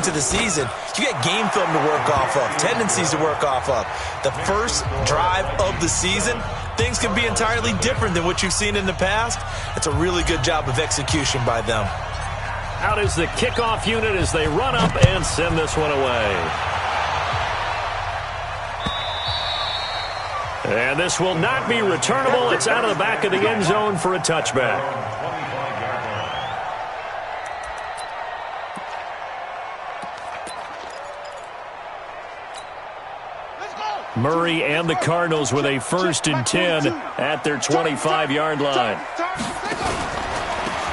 into the season, you get game film to work off of, tendencies to work off of. The first drive of the season, things can be entirely different than what you've seen in the past. It's a really good job of execution by them. Out is the kickoff unit as they run up and send this one away. And this will not be returnable. It's out of the back of the end zone for a touchback. Murray and the Cardinals with a 1st and 10 at their 25-yard line.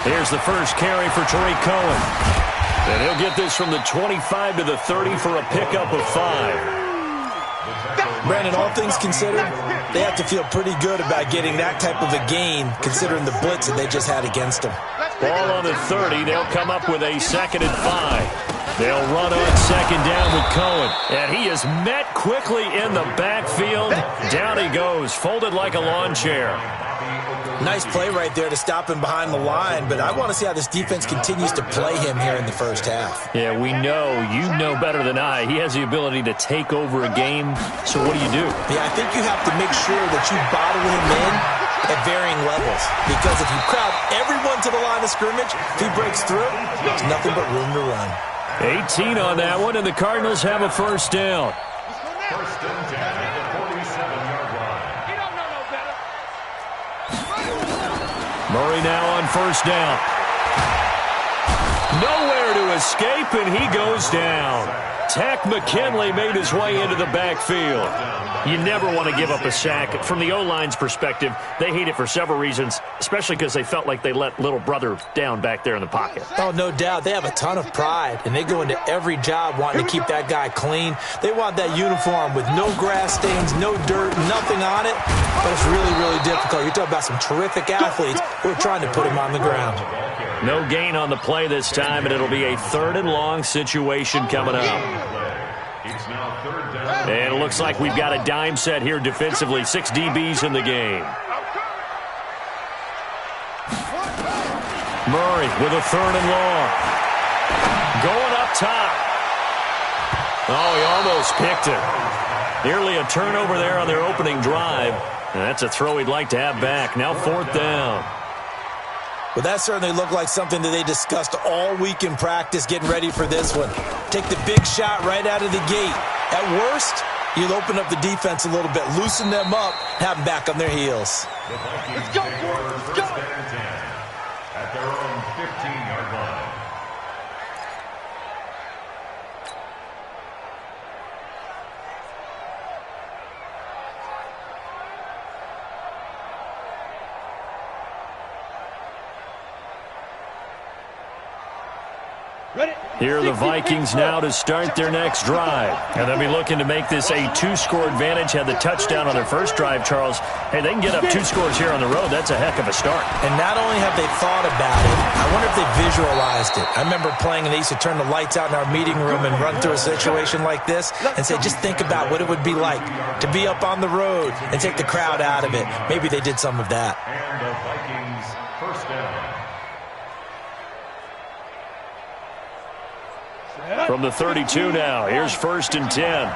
Here's the first carry for Tariq Cohen. And he'll get this from the 25 to the 30 for a pickup of 5. Brandon, all things considered, they have to feel pretty good about getting that type of a gain considering the blitz that they just had against them. Ball on the 30. They'll come up with a 2nd and 5. They'll run on 2nd down with Cohen. And he is met quickly in the backfield. Down he goes, folded like a lawn chair. Nice play right there to stop him behind the line, but I want to see how this defense continues to play him here in the first half. Yeah, we know. You know better than I. He has the ability to take over a game, so what do? Yeah, I think you have to make sure that you bottle him in at varying levels, because if you crowd everyone to the line of scrimmage, if he breaks through, there's nothing but room to run. 18 on that one, and the Cardinals have a 1st down. First and 10 at the 47-yard line. You don't know no better. Murray now on 1st down. Nowhere to escape, and he goes down. Tack McKinley made his way into the backfield. You never want to give up a sack. From the O-line's perspective, they hate it for several reasons, especially because they felt like they let little brother down back there in the pocket. Oh, no doubt. They have a ton of pride, and they go into every job wanting to keep that guy clean. They want that uniform with no grass stains, no dirt, nothing on it, but it's really, really difficult. You're talking about some terrific athletes who are trying to put him on the ground. No gain on the play this time, and it'll be a 3rd and long situation coming up. And it looks like we've got a dime set here defensively. 6 DBs in the game. Murray with a 3rd and long. Going up top. Oh, he almost picked it. Nearly a turnover there on their opening drive. And that's a throw he'd like to have back. Now 4th down. Well, that certainly looked like something that they discussed all week in practice getting ready for this one. Take the big shot right out of the gate. At worst, you'll open up the defense a little bit, loosen them up, have them back on their heels. Let's go, boys. Let's go. At their own 15-yard line. Here are the Vikings now to start their next drive. And they'll be looking to make this a 2-score advantage. Had the touchdown on their first drive, Charles. Hey, they can get up 2 scores here on the road. That's a heck of a start. And not only have they thought about it, I wonder if they visualized it. I remember playing and they used to turn the lights out in our meeting room and run through a situation like this and say, just think about what it would be like to be up on the road and take the crowd out of it. Maybe they did some of that. And the Vikings 1st down. From the 32 now, here's 1st and 10.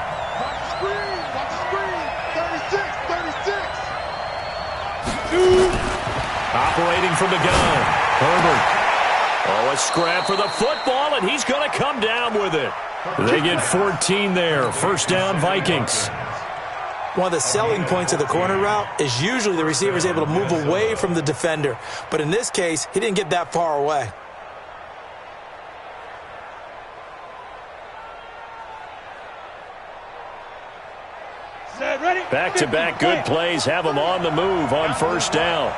Operating from the gun, Herbert. Oh, a scrap for the football, and he's going to come down with it. They get 14 there. 1st down, Vikings. One of the selling points of the corner route is usually the receiver is able to move away from the defender. But in this case, he didn't get that far away. Back-to-back good plays have them on the move on 1st down.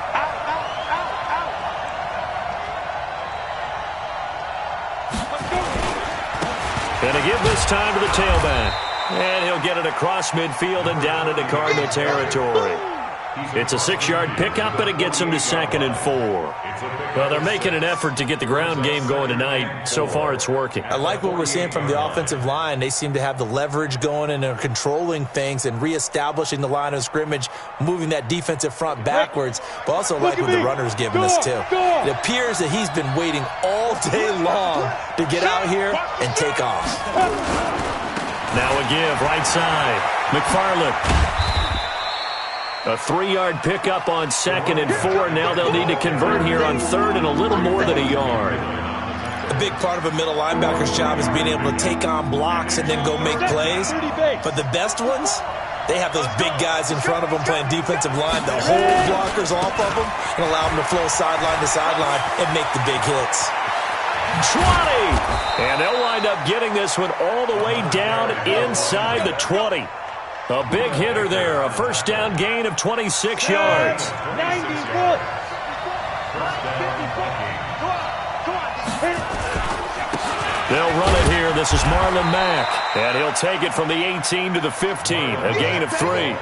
And a give this time to the tailback. And he'll get it across midfield and down into Cardinal territory. It's a 6-yard pickup, and it gets them to 2nd and 4. Well, they're making an effort to get the ground game going tonight. So far, it's working. I like what we're seeing from the offensive line. They seem to have the leverage going, and they're controlling things and reestablishing the line of scrimmage, moving that defensive front backwards, but also like what the runner's giving us, too. It appears that he's been waiting all day long to get out here and take off. Now a give, right side. McFarland. A 3-yard pickup on 2nd and 4. Now they'll need to convert here on 3rd and a little more than a yard. A big part of a middle linebacker's job is being able to take on blocks and then go make plays. But the best ones, they have those big guys in front of them playing defensive line that hold blockers off of them and allow them to flow sideline to sideline and make the big hits. 20! And they'll wind up getting this one all the way down inside the 20. A big hitter there, a first down gain of 26 yards. They'll run it here. This is Marlon Mack. And he'll take it from the 18 to the 15, a gain of 3.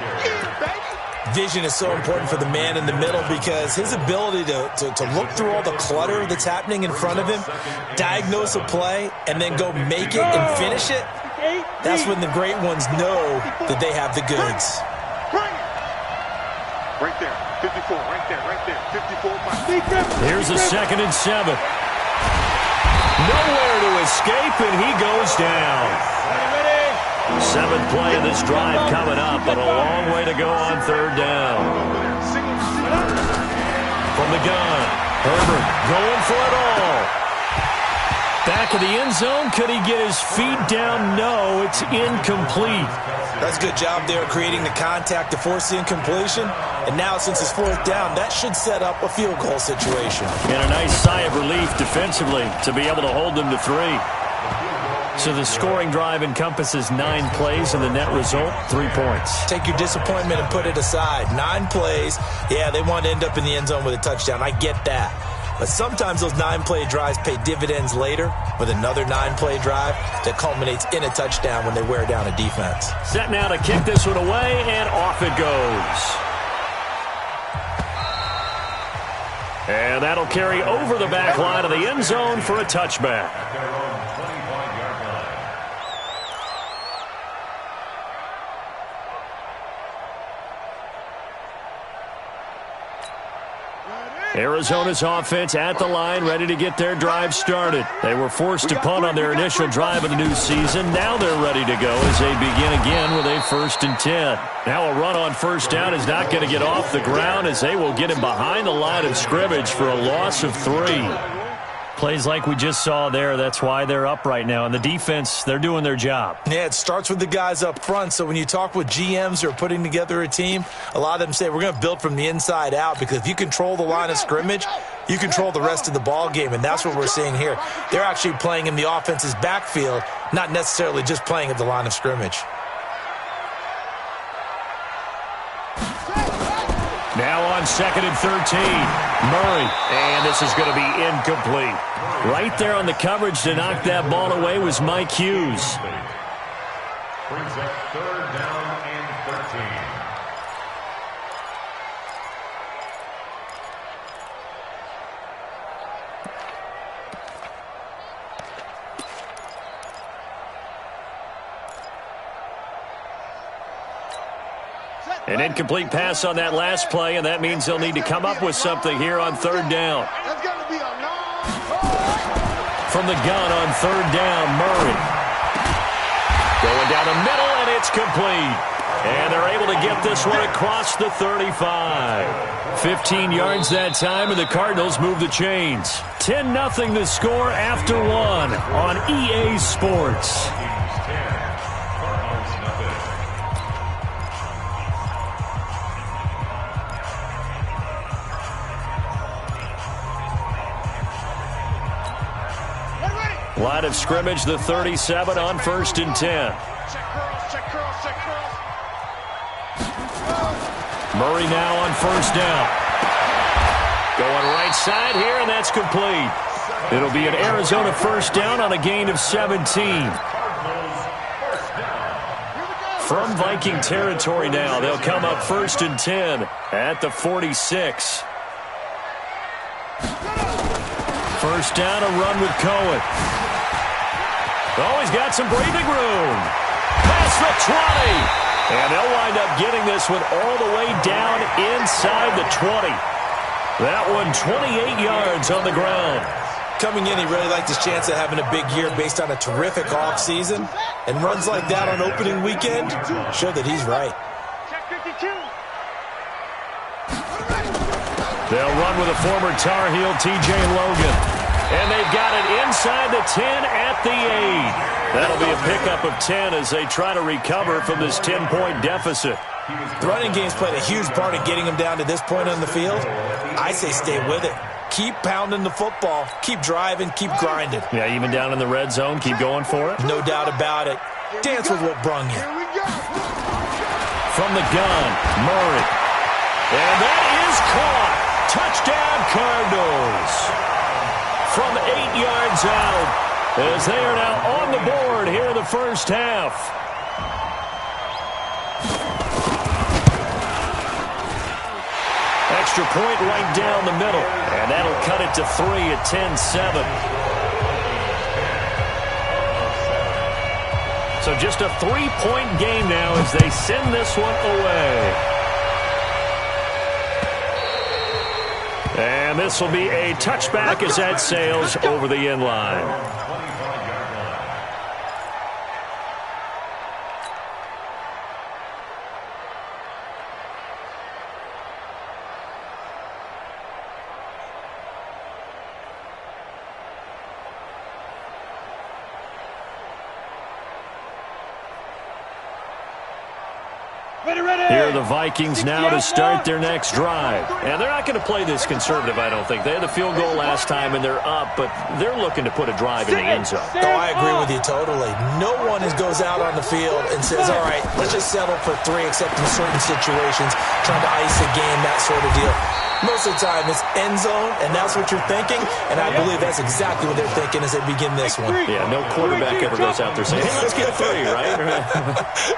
Vision is so important for the man in the middle because his ability to look through all the clutter that's happening in front of him, diagnose a play, and then go make it and finish it, that's when the great ones know that they have the goods. Right there, 54, right there, 54. Here's a 2nd and 7. Nowhere to escape, and he goes down. 7th play of this drive coming up, but a long way to go on 3rd down. From the gun, Herbert going for it all. Back of the end zone, could he get his feet down? No, it's incomplete. That's a good job there creating the contact to force the incompletion. And now, since it's 4th down, that should set up a field goal situation. And a nice sigh of relief defensively to be able to hold them to 3. So the scoring drive encompasses 9 plays, and the net result, 3 points. Take your disappointment and put it aside. 9 plays. Yeah, they want to end up in the end zone with a touchdown. I get that. But sometimes those 9-play drives pay dividends later with another 9-play drive that culminates in a touchdown when they wear down a defense. Set now to kick this one away, and off it goes. And that'll carry over the back line of the end zone for a touchback. Arizona's offense at the line, ready to get their drive started. They were forced to punt on their initial drive of the new season. Now they're ready to go as they begin again with a 1st and 10. Now a run on 1st down is not going to get off the ground as they will get him behind the line of scrimmage for a loss of 3. Plays like we just saw there, that's why they're up right now. And the defense, they're doing their job. Yeah, it starts with the guys up front. So when you talk with GMs who are putting together a team, a lot of them say we're going to build from the inside out, because if you control the line of scrimmage, you control the rest of the ball game, and that's what we're seeing here. They're actually playing in the offense's backfield, not necessarily just playing at the line of scrimmage. Now on 2nd and 13, Murray, and this is going to be incomplete. Right there on the coverage to knock that ball away was Mike Hughes. Brings up 3rd down and 13. An incomplete pass on that last play, and that means they'll need to come up with something here on 3rd down. From the gun on 3rd down, Murray. Going down the middle, and it's complete. And they're able to get this one across the 35. 15 yards that time, and the Cardinals move the chains. 10-0 the score after 1 on EA Sports. Line of scrimmage, the 37 on 1st and 10. Murray now on 1st down. Going right side here, and that's complete. It'll be an Arizona 1st down on a gain of 17. From Viking territory now, they'll come up 1st and 10 at the 46. First down, a run with Cohen. Oh, he's got some breathing room. Past the 20. And they'll wind up getting this one all the way down inside the 20. That one 28 yards on the ground. Coming in, he really liked his chance of having a big year based on a terrific offseason. And runs like that on opening weekend show that he's right. They'll run with a former Tar Heel, T.J. Logan. And they've got it inside the 10 at the 8. That'll be a pickup of 10 as they try to recover from this 10-point deficit. The running game's played a huge part in getting him down to this point on the field. I say stay with it. Keep pounding the football. Keep driving. Keep grinding. Yeah, even down in the red zone, keep going for it. No doubt about it. Dance with what brung you. From the gun, Murray. And that is caught. Touchdown, Cardinals. From 8 yards out, as they are now on the board here in the first half. Extra point right down the middle, and that'll cut it to 3 at 10-7. So just a 3-point game now as they send this one away. And this will be a touchback as that sails over the end line. Here are the Vikings now to start their next drive. And they're not going to play this conservative, I don't think. They had the field goal last time, and they're up, but they're looking to put a drive in the end zone. Oh, I agree with you totally. No one goes out on the field and says, all right, let's just settle for 3, except in certain situations, trying to ice a game, that sort of deal. Most of the time, it's end zone, and that's what you're thinking, and I believe that's exactly what they're thinking as they begin this one. Yeah, no quarterback ever goes out there saying, hey, let's get 3, right?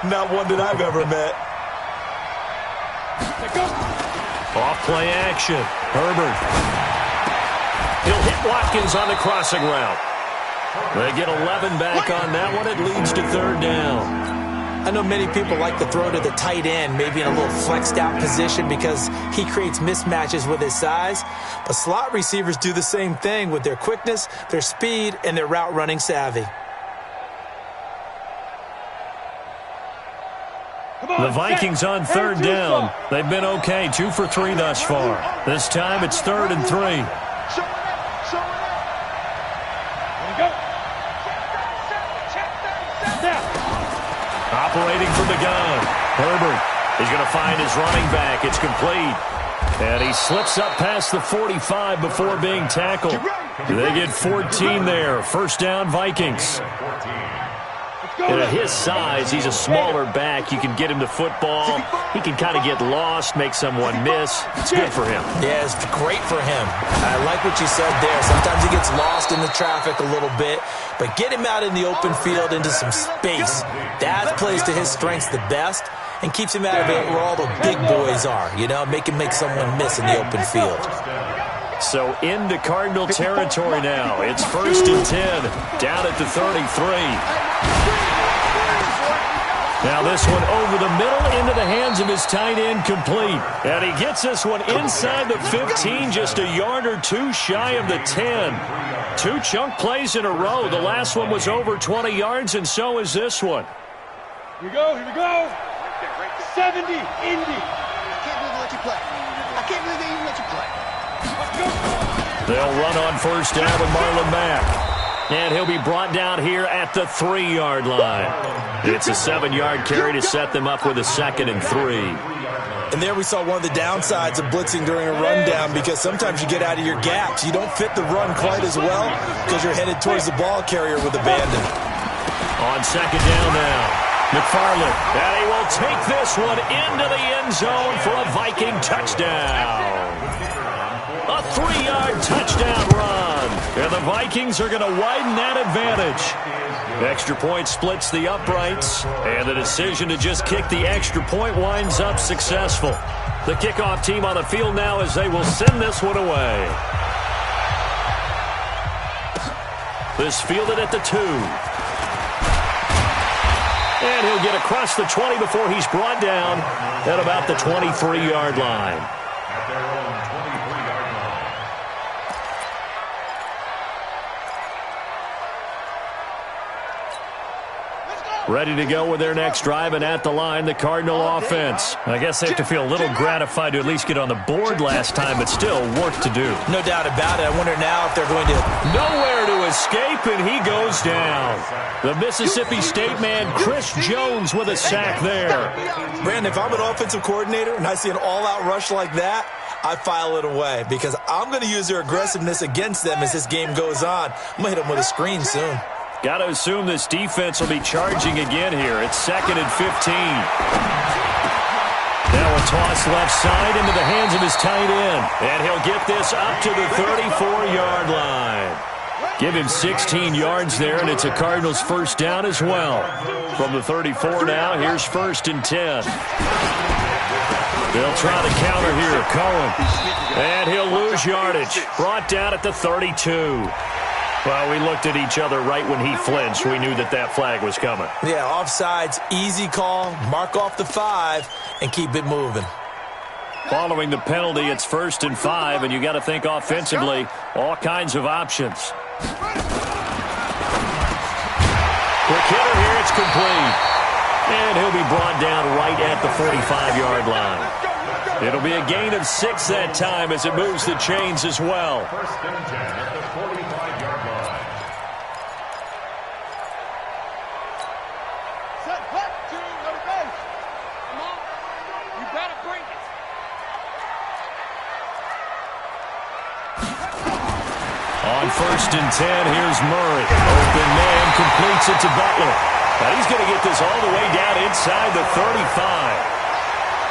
Not one that I've ever met. Off play action. Herbert. He'll hit Watkins on the crossing route. They get 11 back on that one. It leads to 3rd down. I know many people like to throw to the tight end, maybe in a little flexed out position because he creates mismatches with his size. But slot receivers do the same thing with their quickness, their speed, and their route running savvy. The Vikings on 3rd down. They've been okay, 2 for 3 thus far. This time it's 3rd and 3. Operating from the gun. Herbert is going to find his running back. It's complete. And he slips up past the 45 before being tackled. They get 14 there. 1st down, Vikings. And at his size, he's a smaller back. You can get him to football. He can kind of get lost, make someone miss. It's good for him. Yeah, it's great for him. I like what you said there. Sometimes he gets lost in the traffic a little bit, but get him out in the open field into some space. That plays to his strengths the best and keeps him out of it where all the big boys are, you know, make him make someone miss in the open field. So into Cardinal territory now. It's 1st and 10, down at the 33. Now this one over the middle into the hands of his tight end, complete. And he gets this one inside the 15, just a yard or 2 shy of the 10. 2 chunk plays in a row. The last one was over 20 yards, and so is this one. Here we go, here we go. 70, Indy. I can't believe they let you play. I can't believe they even let you play. They'll run on 1st down with Marlon Mack. And he'll be brought down here at the 3-yard line. It's a 7-yard carry to set them up with a 2nd and 3. And there we saw one of the downsides of blitzing during a rundown, because sometimes you get out of your gaps. You don't fit the run quite as well because you're headed towards the ball carrier with abandon. On 2nd down now. McFarland, and he will take this one into the end zone for a Viking touchdown. A 3-yard touchdown run. And the Vikings are going to widen that advantage. Extra point splits the uprights, and the decision to just kick the extra point winds up successful. The kickoff team on the field now as they will send this one away. This fielded at the 2. And he'll get across the 20 before he's brought down at about the 23-yard line. At their own 23-yard line. Ready to go with their next drive, and at the line, the Cardinal offense. I guess they have to feel a little gratified to at least get on the board last time, but still work to do. No doubt about it. I wonder now if they're going to... Nowhere to escape, and he goes down. The Mississippi State man, Chris Jones, with a sack there. Brandon, if I'm an offensive coordinator and I see an all-out rush like that, I file it away because I'm going to use their aggressiveness against them as this game goes on. I'm going to hit them with a screen soon. Got to assume this defense will be charging again here. It's 2nd and 15. Now a toss left side into the hands of his tight end. And he'll get this up to the 34-yard line. Give him 16 yards there, and it's a Cardinals first down as well. From the 34 now, here's 1st and 10. They'll try the counter here. Cohen. And he'll lose yardage. Brought down at the 32. Well, we looked at each other right when he flinched. We knew that flag was coming. Yeah, offsides, easy call, mark off the 5, and keep it moving. Following the penalty, it's 1st and 5, and you got to think offensively, all kinds of options. Quick hitter here, it's complete. And he'll be brought down right at the 45-yard line. It'll be a gain of 6 that time as it moves the chains as well. 1st and 10 at the 45-yard line. Set, hut, 2, go to base. Come on. You better bring it. On 1st and 10, here's Murray. Open man completes it to Butler. Now he's going to get this all the way down inside the 35.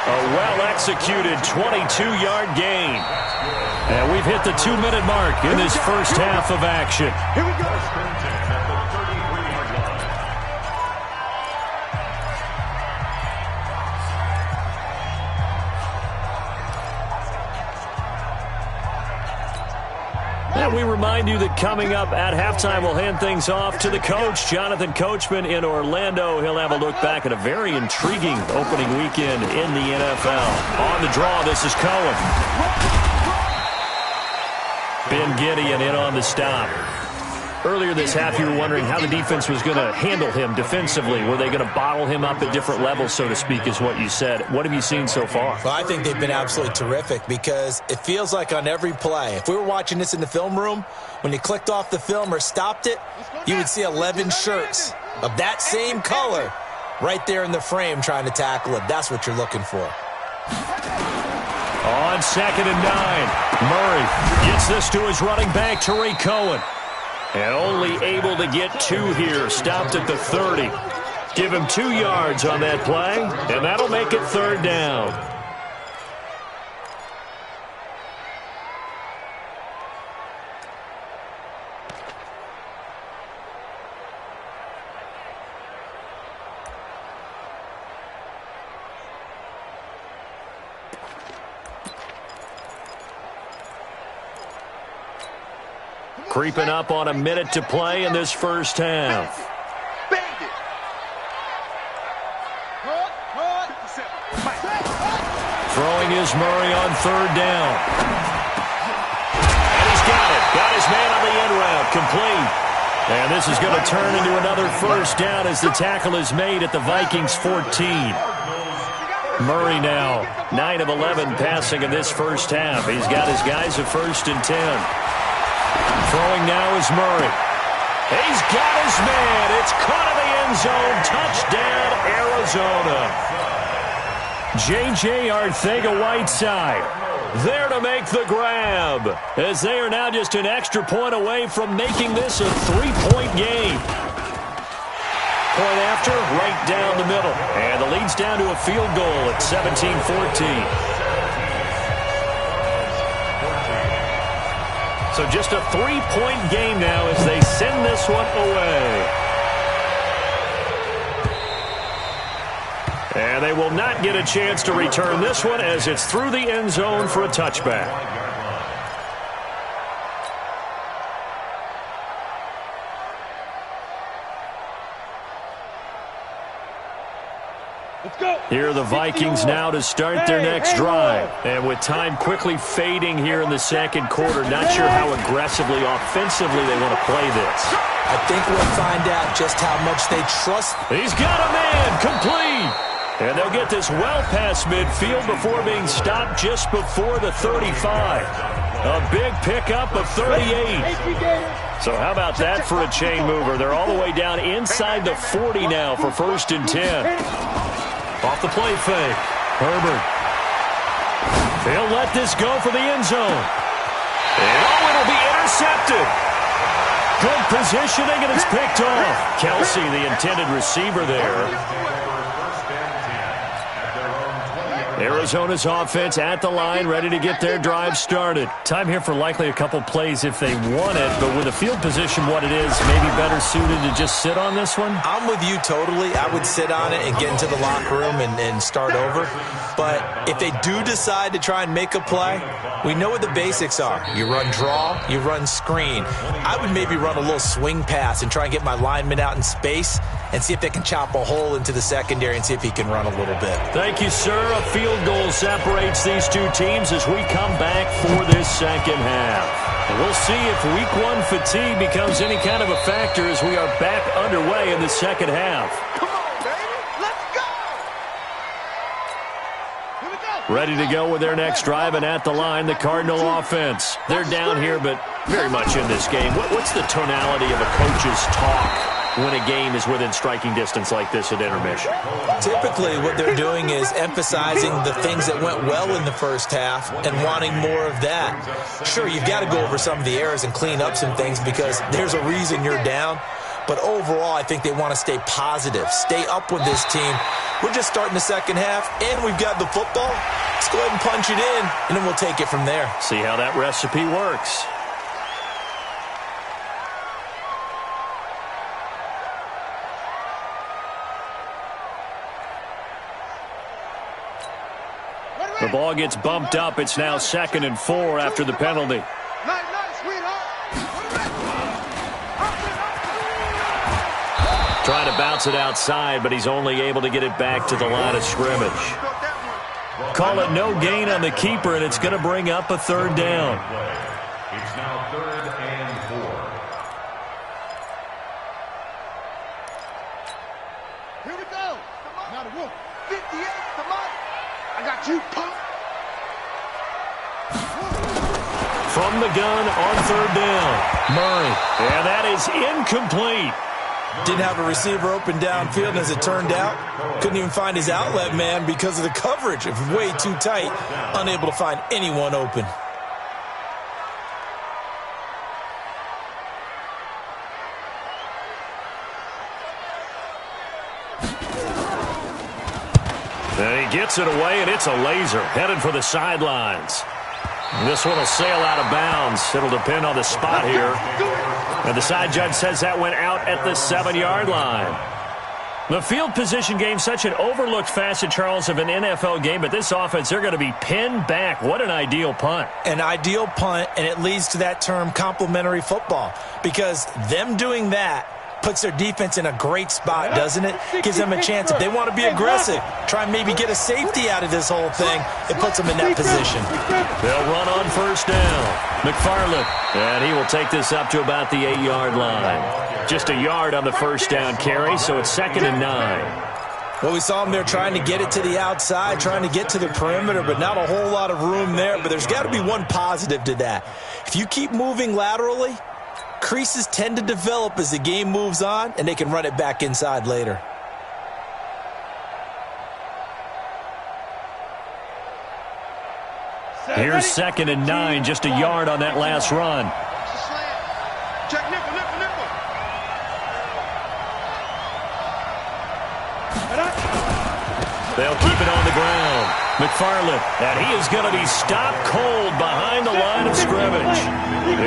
A well-executed 22-yard gain. And we've hit the 2-minute mark in this first half of action. Here we go. 1st and 10 at the 33-yard line. And we remind you that coming up at halftime, we'll hand things off to the coach, Jonathan Coachman in Orlando. He'll have a look back at a very intriguing opening weekend in the NFL. On the draw, this is Cohen. Ben Gideon in on the stop. Earlier this half, you were wondering how the defense was going to handle him defensively. Were they going to bottle him up at different levels, so to speak, is what you said. What have you seen so far? Well, I think they've been absolutely terrific because it feels like on every play, if we were watching this in the film room, when you clicked off the film or stopped it, you would see 11 shirts of that same color right there in the frame trying to tackle it. That's what you're looking for. On 2nd and 9, Murray gets this to his running back, Tariq Cohen. And only able to get 2 here. Stopped at the 30. Give him 2 yards on that play, and that'll make it 3rd down. Creeping up on a minute to play in this first half. Throwing is Murray on 3rd down. And he's got it. Got his man on the end route. Complete. And this is going to turn into another first down as the tackle is made at the Vikings 14. Murray now 9 of 11 passing in this first half. He's got his guys at 1st and 10. Throwing now is Murray. He's got his man. It's caught in the end zone. Touchdown, Arizona. J.J. Arcega-Whiteside there to make the grab, as they are now just an extra point away from making this a 3-point game. Point after, right down the middle. And the lead's down to a field goal at 17-14. So just a 3-point game now as they send this one away. And they will not get a chance to return this one as it's through the end zone for a touchback. Here are the Vikings now to start their next drive. And with time quickly fading here in the second quarter, not sure how aggressively, offensively they want to play this. I think we'll find out just how much they trust. He's got a man, complete. And they'll get this well past midfield before being stopped just before the 35. A big pickup of 38. So how about that for a chain mover? They're all the way down inside the 40 now for 1st and 10. Off the play fake. Herbert. They'll let this go for the end zone. And it'll be intercepted. Good positioning, and it's picked off. Kelsey, the intended receiver there. Arizona's offense at the line, ready to get their drive started. Time here for likely a couple plays if they want it, but with the field position what it is, maybe better suited to just sit on this one? I'm with you totally. I would sit on it and get into the locker room and start over. But if they do decide to try and make a play, we know what the basics are. You run draw, you run screen. I would maybe run a little swing pass and try and get my lineman out in space and see if they can chop a hole into the secondary and see if he can run a little bit. Thank you, sir. A field goal separates these two teams as we come back for this second half. And we'll see if Week 1 fatigue becomes any kind of a factor as we are back underway in the second half. Come on, baby. Let's go. Here we go. Ready to go with their next drive, and at the line, the Cardinal offense. They're down here, but very much in this game. What's the tonality of a coach's talk when a game is within striking distance like this at intermission? Typically, what they're doing is emphasizing the things that went well in the first half and wanting more of that. Sure, you've got to go over some of the errors and clean up some things because there's a reason you're down. But overall, I think they want to stay positive, stay up with this team. We're just starting the second half, and we've got the football. Let's go ahead and punch it in, and then we'll take it from there. See how that recipe works. The ball gets bumped up. It's now 2nd and 4 after the penalty. Trying to bounce it outside, but he's only able to get it back to the line of scrimmage. Call it no gain on the keeper, and it's going to bring up a 3rd down. It's now 3rd and 4. Here we go. Now the rook. 58, come on. I got you, punk. From the gun on 3rd down. Murray. And that is incomplete. Didn't have a receiver open downfield, and as it turned out, couldn't even find his outlet man because of the coverage. It was way too tight, unable to find anyone open. And he gets it away, and it's a laser headed for the sidelines. This one will sail out of bounds. It'll depend on the spot here. And the side judge says that went out at the 7-yard line. The field position game, such an overlooked facet, Charles, of an NFL game, but this offense, they're going to be pinned back. What an ideal punt. An ideal punt, and it leads to that term complementary football, because them doing that puts their defense in a great spot, doesn't it? Gives them a chance. If they want to be aggressive, try and maybe get a safety out of this whole thing, it puts them in that position. They'll run on 1st down. McFarland, and he will take this up to about the 8-yard line. Just a yard on the 1st down carry, so it's 2nd and 9. Well, we saw them there trying to get it to the outside, trying to get to the perimeter, but not a whole lot of room there. But there's got to be one positive to that. If you keep moving laterally, creases tend to develop as the game moves on, and they can run it back inside later. Here's 2nd and 9, just a yard on that last run. Check nipple, nipple, nipple. They'll keep it on the ground. McFarland, and he is going to be stopped cold behind the line of scrimmage.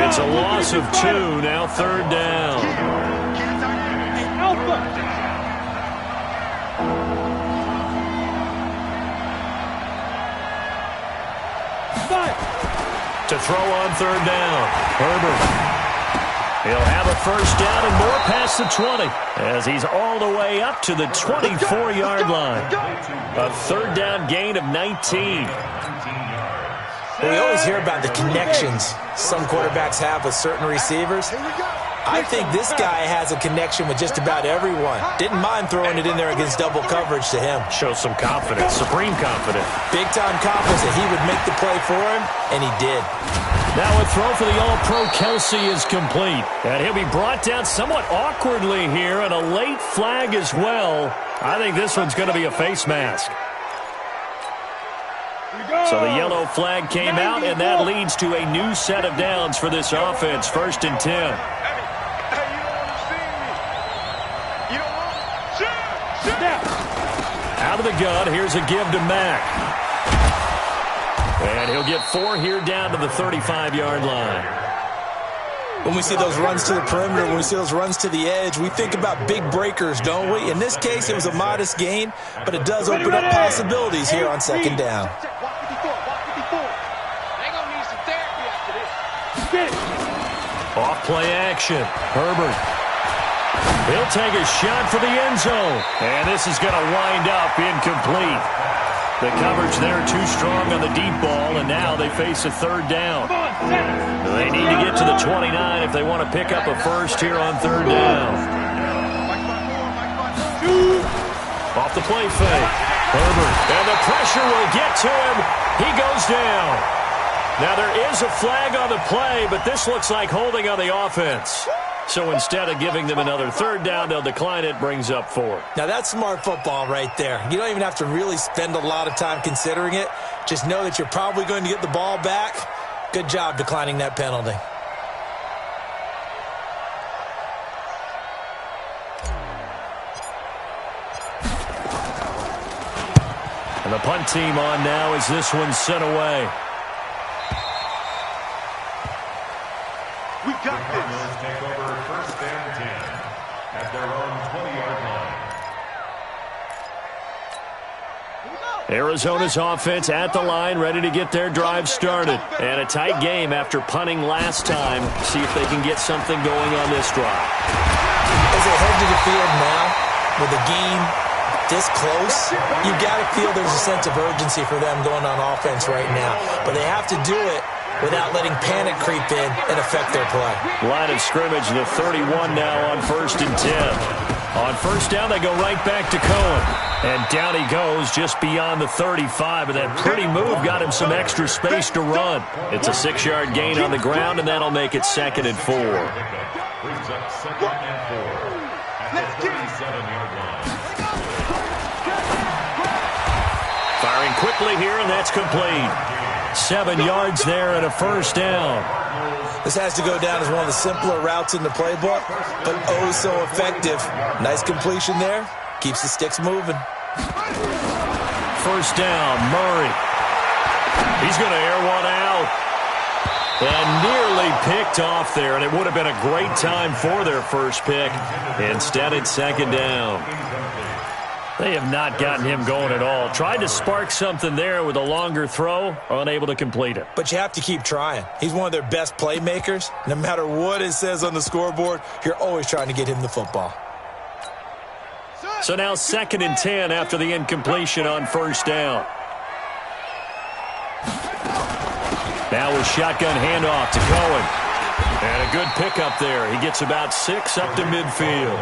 It's a loss of 2, now 3rd down. To throw on third down. Herbert. He'll have a first down and more past the 20 as he's all the way up to the 24-yard line. A third down gain of 19. Well, we always hear about the connections some quarterbacks have with certain receivers. I think this guy has a connection with just about everyone. Didn't mind throwing it in there against double coverage to him. Shows some confidence, supreme confidence. Big-time confidence that he would make the play for him, and he did. Now a throw for the All-Pro Kelsey is complete. And he'll be brought down somewhat awkwardly here, and a late flag as well. I think this one's going to be a face mask. So the yellow flag came out, and that leads to a new set of downs for this offense. 1st and 10. Out of the gun, here's a give to Mack. And he'll get 4 here down to the 35-yard line. When we see those runs to the perimeter, when we see those runs to the edge, we think about big breakers, don't we? In this case, it was a modest gain, but it does open up possibilities here on 2nd down. Off play action. Herbert. He'll take a shot for the end zone. And this is going to wind up incomplete. The coverage there too strong on the deep ball, and now they face a 3rd down. They need to get to the 29 if they want to pick up a first here on 3rd down. Off the play fake. Herbert. And the pressure will get to him. He goes down. Now there is a flag on the play, but this looks like holding on the offense. So instead of giving them another 3rd down, they'll decline it, brings up 4. Now that's smart football right there. You don't even have to really spend a lot of time considering it. Just know that you're probably going to get the ball back. Good job declining that penalty. And the punt team on now as this one's sent away. We got this. Take over 1st and 10 at their own 20-yard line. Arizona's offense at the line, ready to get their drive started. And a tight game after punting last time. See if they can get something going on this drive. As they head to the field now, with the game this close, you've got to feel there's a sense of urgency for them going on offense right now. But they have to do it without letting panic creep in and affect their play. Line of scrimmage, the 31 now on 1st and 10. On 1st down, they go right back to Cohen. And down he goes just beyond the 35. And that pretty move got him some extra space to run. It's a 6-yard gain on the ground, and that'll make it 2nd and 4. Brings up 2nd and 4 at the 37-yard line. Firing quickly here, and that's complete. 7 yards there and a 1st down. This has to go down as one of the simpler routes in the playbook, but oh so effective. Nice completion there. Keeps the sticks moving. 1st down, Murray. He's going to air one out. And nearly picked off there, and it would have been a great time for their first pick. Instead, it's 2nd down. They have not gotten him going at all. Tried to spark something there with a longer throw, unable to complete it. But you have to keep trying. He's one of their best playmakers. No matter what it says on the scoreboard, you're always trying to get him the football. So now 2nd and 10 after the incompletion on 1st down. Now with shotgun handoff to Cohen. And a good pickup there. He gets about 6 up to midfield.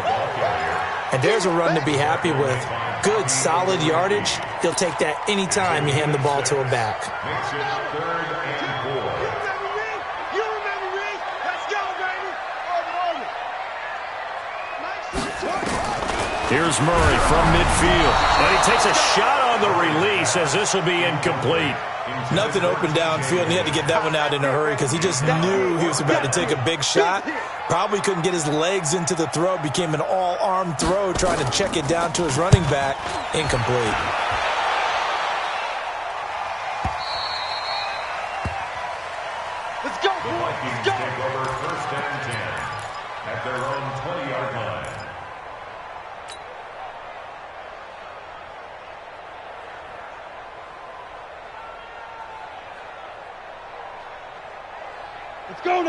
And there's a run to be happy with. Good, solid yardage. He'll take that anytime you hand the ball to a back. Makes it 3rd and 4. You remember me? Let's go, baby. Here's Murray from midfield. And he takes a shot on the release as this will be incomplete. Nothing open downfield, and he had to get that one out in a hurry because he just knew he was about to take a big shot. Probably couldn't get his legs into the throw. Became an all-arm throw, trying to check it down to his running back. Incomplete. Let's go, The boys. Vikings Let's go. take over 1st and 10 at their own 20-yard line.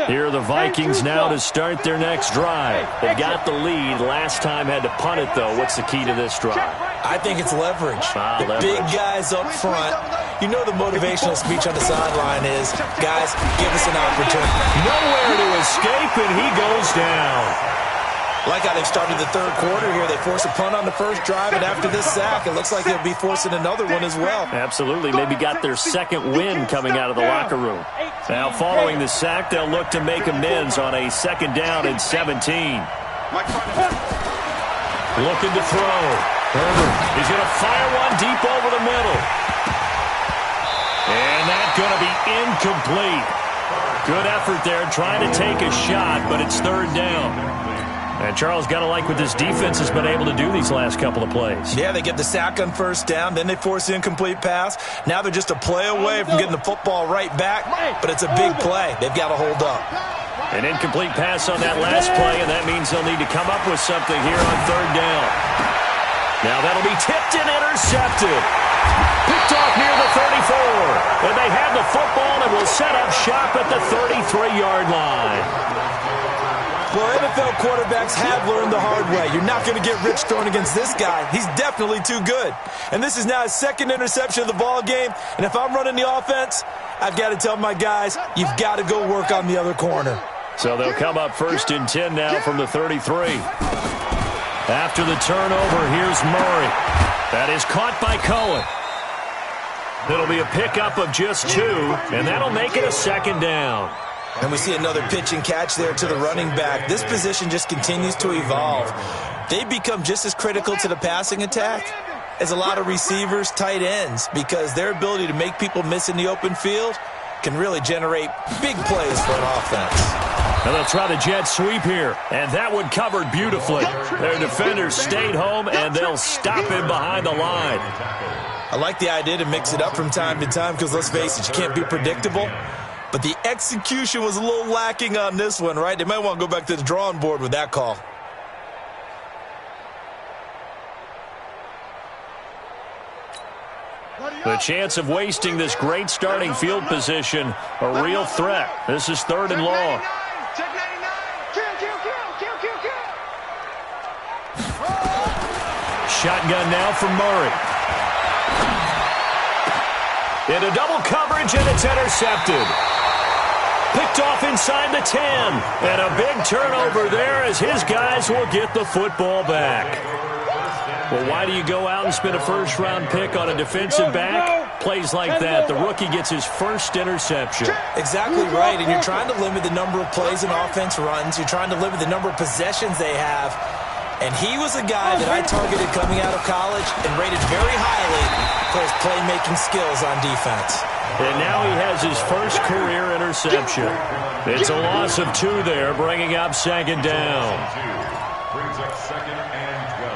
Here are the Vikings now to start their next drive. They got the lead. Last time had to punt it, though. What's the key to this drive? I think it's leverage. The leverage. big guys up front. You know the motivational speech on the sideline is, guys, give us an opportunity. Nowhere to escape, and he goes down. Like how they've started the third quarter here. They force a punt on the first drive, and after this sack, it looks like they'll be forcing another one as well. Absolutely. Maybe got their second win coming out of the locker room. Now, following the sack, they'll look to make amends on a 2nd down and 17. Looking to throw. Herbert is going to fire one deep over the middle. And that's going to be incomplete. Good effort there trying to take a shot, but it's 3rd down. And Charles, got to like what this defense has been able to do these last couple of plays. Yeah, they get the sack on 1st down, then they force the incomplete pass. Now they're just a play away from getting the football right back, but it's a big play. They've got to hold up. An incomplete pass on that last play, and that means they'll need to come up with something here on 3rd down. Now that'll be tipped and intercepted. Picked off near the 34. And they have the football and will set up shop at the 33-yard line. Well, NFL quarterbacks have learned the hard way. You're not going to get rich throwing against this guy. He's definitely too good. And this is now his 2nd interception of the ball game. And if I'm running the offense, I've got to tell my guys, you've got to go work on the other corner. So they'll come up 1st and 10 now from the 33. After the turnover, here's Murray. That is caught by Cohen. It'll be a pickup of just 2, and that'll make it a 2nd down. And we see another pitch and catch there to the running back. This position just continues to evolve. They become just as critical to the passing attack as a lot of receivers, tight ends, because their ability to make people miss in the open field can really generate big plays for an offense. And they'll try the jet sweep here, and that one covered beautifully. Their defenders stayed home, and they'll stop him behind the line. I like the idea to mix it up from time to time because, let's face it, you can't be predictable. But the execution was a little lacking on this one, right? They might want to go back to the drawing board with that call. The chance of wasting this great starting field position, a real threat. This is 3rd and long. Shotgun now from Murray. Into double coverage, and it's intercepted. Picked off inside the 10. And a big turnover there as his guys will get the football back. Well, why do you go out and spend a 1st-round pick on a defensive back? Plays like that. The rookie gets his 1st interception. Exactly right, and you're trying to limit the number of plays an offense runs. You're trying to limit the number of possessions they have. And he was a guy that I targeted coming out of college and rated very highly for his playmaking skills on defense. And now he has his 1st career interception. It's a loss of 2 there, bringing up 2nd down. Brings up 2nd and 12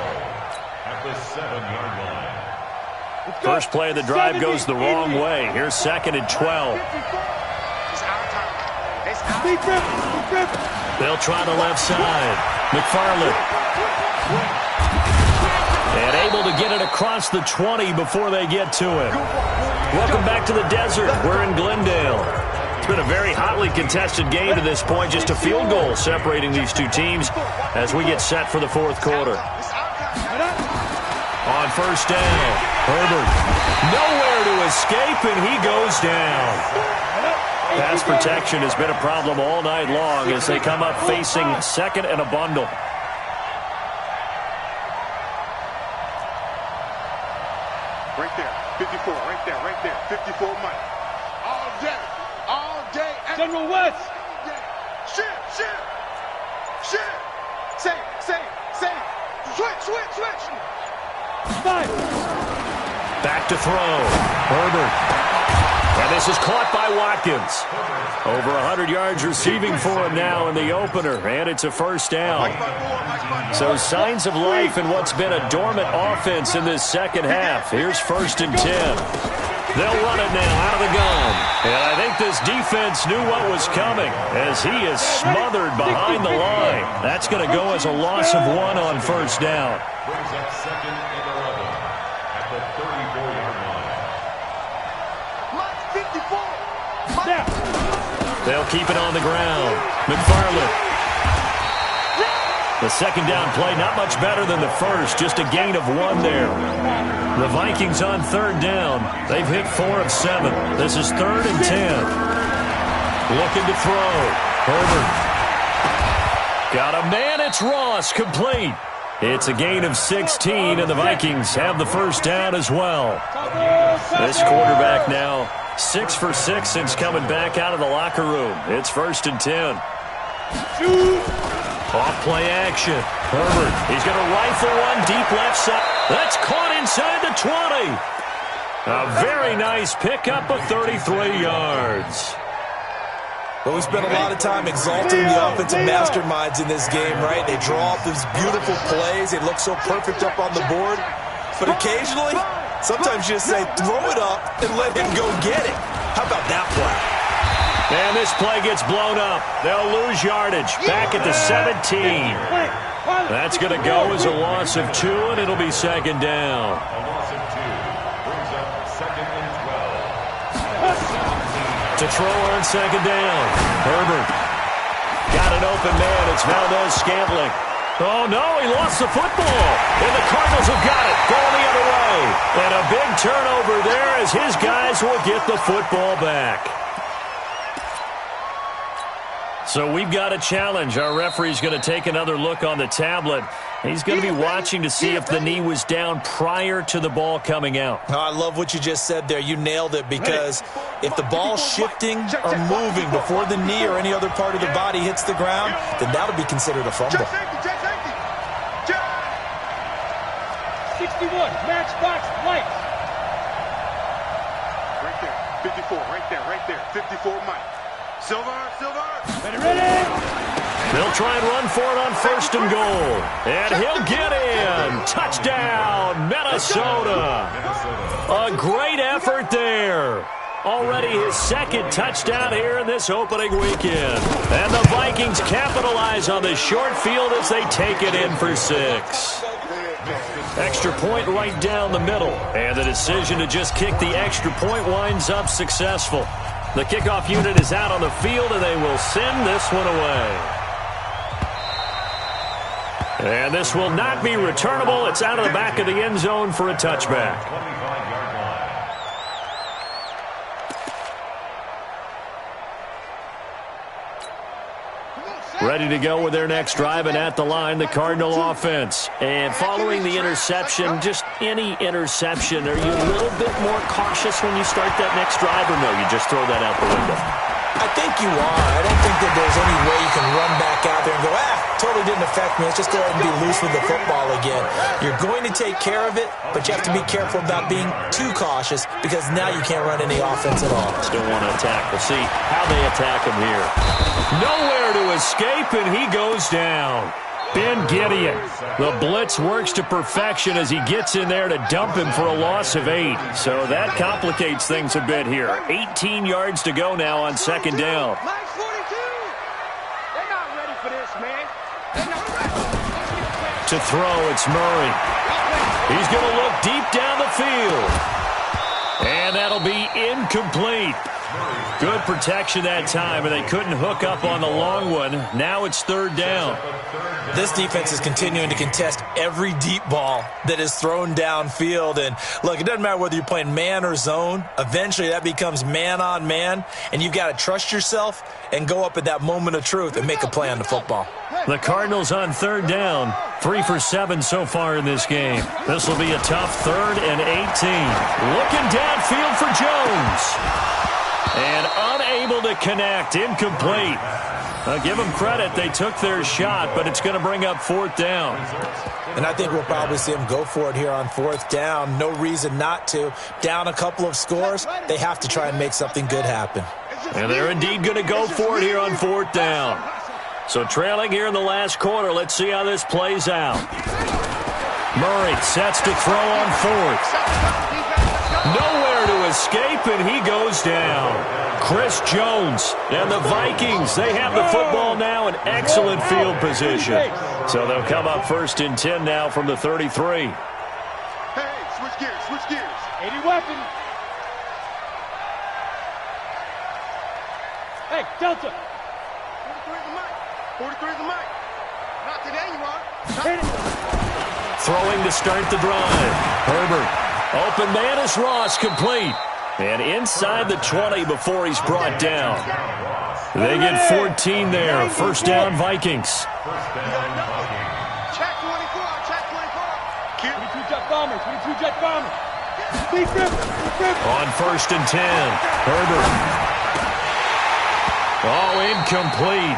at the 7-yard line. First play of the drive goes the wrong way. Here's 2nd and 12. They'll try the left side. McFarland. And able to get it across the 20 before they get to it. Welcome back to the desert. We're in Glendale. It's been a very hotly contested game to this point. Just a field goal separating these two teams as we get set for the 4th quarter. On 1st down, Herbert. Nowhere to escape, and he goes down. Pass protection has been a problem all night long as they come up facing 2nd and a bundle. Right there, 54, right there, 54 Mike. All day. General West. Shit. Say. Switch. Five. Back to throw. Herbert. And this is caught by Watkins. Over 100 yards receiving for him now in the opener, and it's a 1st down. So signs of life in what's been a dormant offense in this 2nd half. Here's 1st and 10. They'll run it now out of the gun. And I think this defense knew what was coming as he is smothered behind the line. That's going to go as a loss of 1 on 1st down. Brings up 2nd and 11 at the 34-yard line. They'll keep it on the ground. McFarland. The second down play, not much better than the first, just a gain of 1 there. The Vikings on third down. They've hit 4 of 7. This is 3rd and 10. Looking to throw. Herbert. Got a man, it's Ross, complete. It's a gain of 16, and the Vikings have the first down as well. This quarterback now 6 for 6 since coming back out of the locker room. It's 1st and 10. Off play action. Herbert, he's going to rifle one deep left side. That's caught inside the 20. A very nice pickup of 33 yards. Well, we spent a lot of time exalting the offensive masterminds in this game, right? They draw up these beautiful plays. They look so perfect up on the board. But occasionally, sometimes you just say, throw it up and let him go get it. How about that play? And this play gets blown up. They'll lose yardage. Back at the 17. That's going to go as a loss of 2, and it'll be 2nd down. A loss of 2 brings up 2nd and 12. To throw on 2nd down. Herbert. Got an open man. It's Valdez-Scantling. Oh, no, he lost the football. And the Cardinals have got it. Going the other way. And a big turnover there as his guys will get the football back. So we've got a challenge. Our referee's going to take another look on the tablet. He's going to be watching to see if the knee was down prior to the ball coming out. Oh, I love what you just said there. You nailed it, because if the ball's shifting or moving before the knee or any other part of the body hits the ground, then that'll be considered a fumble. 61, matchbox lights. Right there, 54, right there, 54, Mike. Silver. Ready. They'll try and run for it on 1st and goal. And he'll get in. Touchdown, Minnesota. A great effort there. Already his 2nd touchdown here in this opening weekend. And the Vikings capitalize on the short field as they take it in for 6. Extra point right down the middle. And the decision to just kick the extra point winds up successful. The kickoff unit is out on the field, and they will send this one away. And this will not be returnable. It's out of the back of the end zone for a touchback. Ready to go with their next drive, and at the line, the Cardinal offense. And following the interception, just any interception, are you a little bit more cautious when you start that next drive, or no, you just throw that out the window? I think you are. I don't think that there's any way you can run back out there and go, totally didn't affect me. Let's just go ahead and be loose with the football again. You're going to take care of it, but you have to be careful about being too cautious, because now you can't run any offense at all. Still want to attack. We'll see how they attack him here. Nowhere to escape, and he goes down. Ben Gideon. The blitz works to perfection as he gets in there to dump him for a loss of 8. So that complicates things a bit here. 18 yards to go now on 2nd down. Mike 42. They're not ready for this, man. They're not ready. To throw, it's Murray. He's going to look deep down the field. And that'll be incomplete. Good protection that time, and they couldn't hook up on the long one. Now it's 3rd down. This defense is continuing to contest every deep ball that is thrown downfield. And look, it doesn't matter whether you're playing man or zone. Eventually that becomes man on man, and you've got to trust yourself and go up at that moment of truth and make a play on the football. The Cardinals on 3rd down. 3 for 7 so far in this game. This will be a tough 3rd and 18. Looking downfield for Jones. And unable to connect. Incomplete. Give them credit. They took their shot, but it's going to bring up 4th down. And I think we'll probably see them go for it here on 4th down. No reason not to. Down a couple of scores, they have to try and make something good happen. And they're indeed going to go for it here on 4th down. So trailing here in the last quarter, let's see how this plays out. Murray sets to throw on 4th. Nowhere to escape, and he goes down. Chris Jones and the Vikings, they have the football now in excellent field position. So they'll come up 1st and 10 now from the 33. Hey, switch gears. 80 weapon. Hey, Delta. 43 is the mic. 43 is the mic. Not today, you are. Hit it. Throwing to start the drive. Herbert. Open man is Ross, complete. And inside the 20 before he's brought down. They get 14 there. First down, Vikings. Check 24. Check 24. 22 jet bombers. 22 jet bombers. On first and 10. Herbert. Oh, incomplete.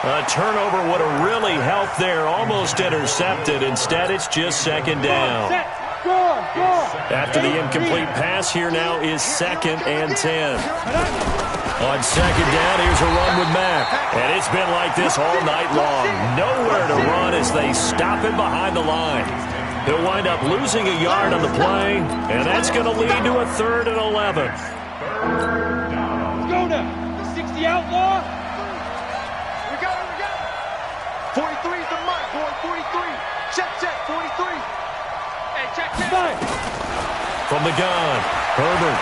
A turnover would have really helped there. Almost intercepted. Instead, it's just second down. After the incomplete pass, here now is second and 10. On second down, here's a run with Mack. And it's been like this all night long. Nowhere to run as they stop him behind the line. He'll wind up losing a yard on the play, and that's going to lead to a 3rd and 11. Let's go now. The 60 outlaw. We got it. 43 is the mic, boy. 43. Check, 43. Hey, check. From the gun, Herbert.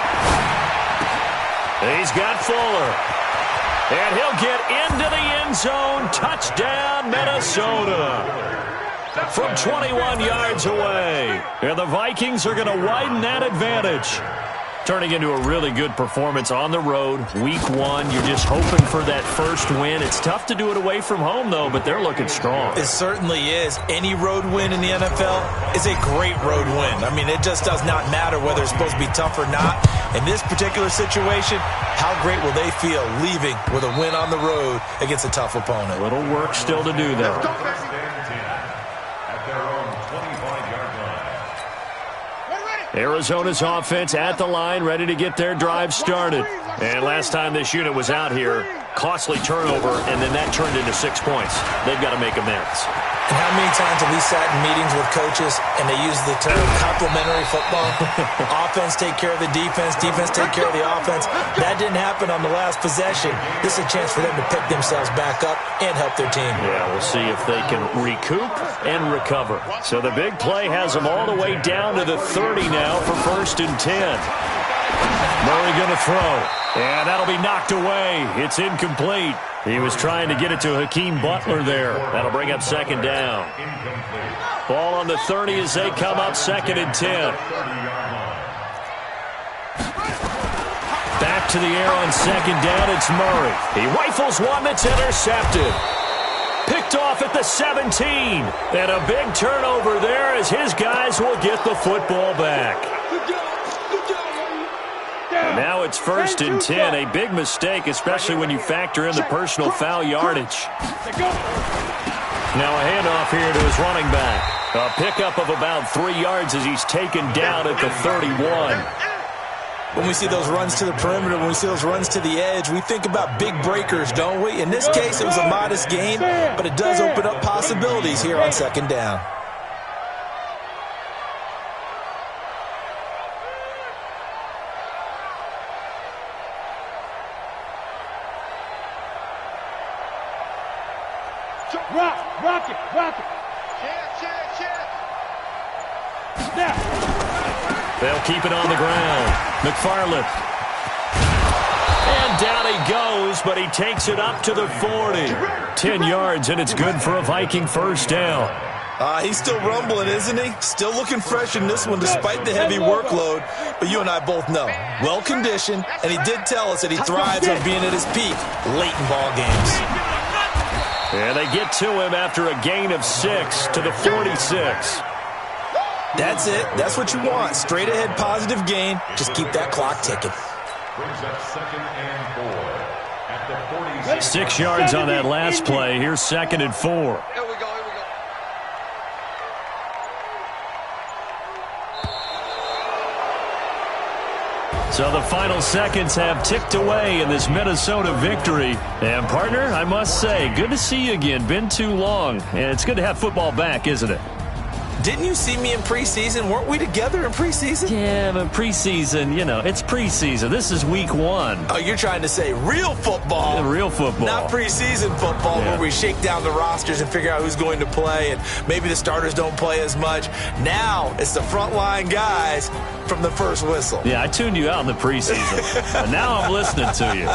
He's got Fuller. And he'll get into the end zone. Touchdown, Minnesota. From 21 yards away. And the Vikings are going to widen that advantage. Turning into a really good performance on the road. Week 1, you're just hoping for that first win. It's tough to do it away from home, though, but they're looking strong. It certainly is. Any road win in the NFL is a great road win. I mean, it just does not matter whether it's supposed to be tough or not. In this particular situation, how great will they feel leaving with a win on the road against a tough opponent? A little work still to do, though. Arizona's offense at the line, ready to get their drive started. And last time this unit was out here, costly turnover, and then that turned into 6 points. They've got to make amends. And how many times have we sat in meetings with coaches and they use the term complementary football? Offense take care of the defense, defense take care of the offense. That didn't happen on the last possession. This is a chance for them to pick themselves back up and help their team. Yeah, we'll see if they can recoup and recover. So the big play has them all the way down to the 30 now for first and 10. Murray going to throw. And that'll be knocked away. It's incomplete. He was trying to get it to Hakeem Butler there. That'll bring up second down. Ball on the 30 as they come up second and 10. Back to the air on second down. It's Murray. He rifles one that's intercepted. Picked off at the 17. And a big turnover there as his guys will get the football back. Now it's first and 10. A big mistake, especially when you factor in the personal foul yardage. Now a handoff here to his running back. A pickup of about 3 yards as he's taken down at the 31. When we see those runs to the perimeter, when we see those runs to the edge, we think about big breakers, don't we? In this case, it was a modest gain, but it does open up possibilities here on second down. Rock it. Snap. They'll keep it on the ground. McFarland. And down he goes, but he takes it up to the 40. 10 yards, and it's good for a Viking first down. He's still rumbling, isn't he? Still looking fresh in this one despite the heavy workload. But you and I both know, well-conditioned, and he did tell us that he thrives on being at his peak late in ball games. And they get to him after a gain of 6 to the 46. That's it. That's what you want. Straight ahead positive gain. Just keep that clock ticking. 6 yards on that last play. Here's second and 4. Here we go. So the final seconds have ticked away in this Minnesota victory. And, partner, I must say, good to see you again. Been too long. And it's good to have football back, isn't it? Didn't you see me in preseason? Weren't we together in preseason? Yeah, but preseason, it's preseason. This is week 1. Oh, you're trying to say real football. Yeah, real football. Not preseason football where we shake down the rosters and figure out who's going to play, and maybe the starters don't play as much. Now it's the frontline guys from the first whistle. Yeah, I tuned you out in the preseason. And now I'm listening to you.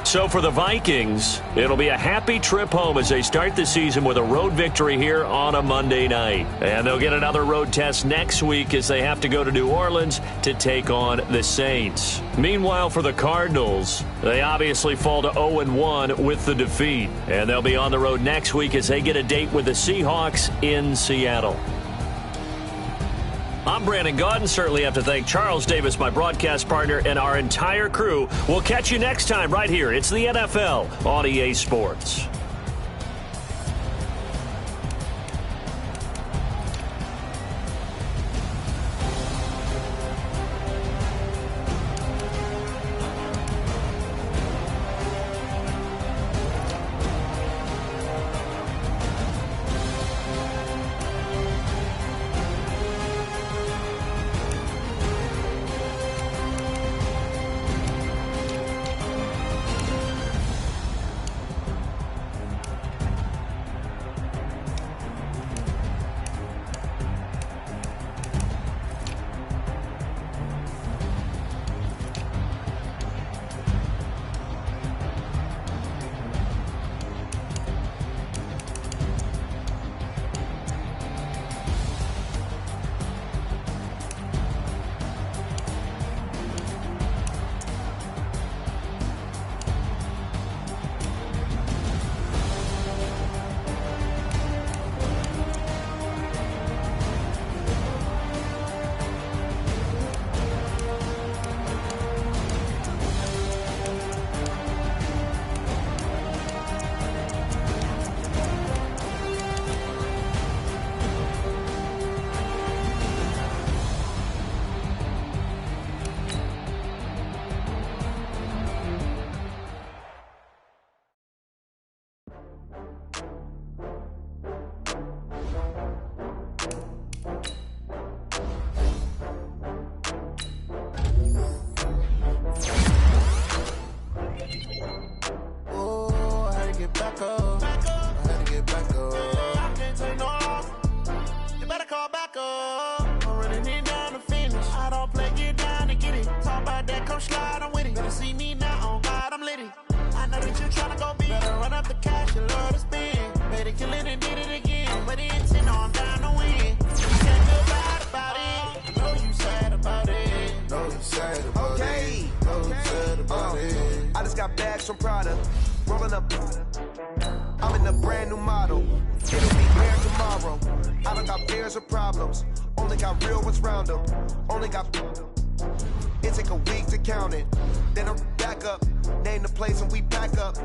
So for the Vikings, it'll be a happy trip home as they start the season with a road victory here on a Monday night. And they'll get another road test next week as they have to go to New Orleans to take on the Saints. Meanwhile, for the Cardinals, they obviously fall to 0-1 with the defeat. And they'll be on the road next week as they get a date with the Seahawks in Seattle. I'm Brandon Gaudin. Certainly have to thank Charles Davis, my broadcast partner, and our entire crew. We'll catch you next time right here. It's the NFL on EA Sports. Some product, rolling up. I'm in a brand new model. It'll be here tomorrow. I don't got fears or problems. Only got real ones round them. Only got. It take a week to count it. Then I'm back up. Name the place and we pack up.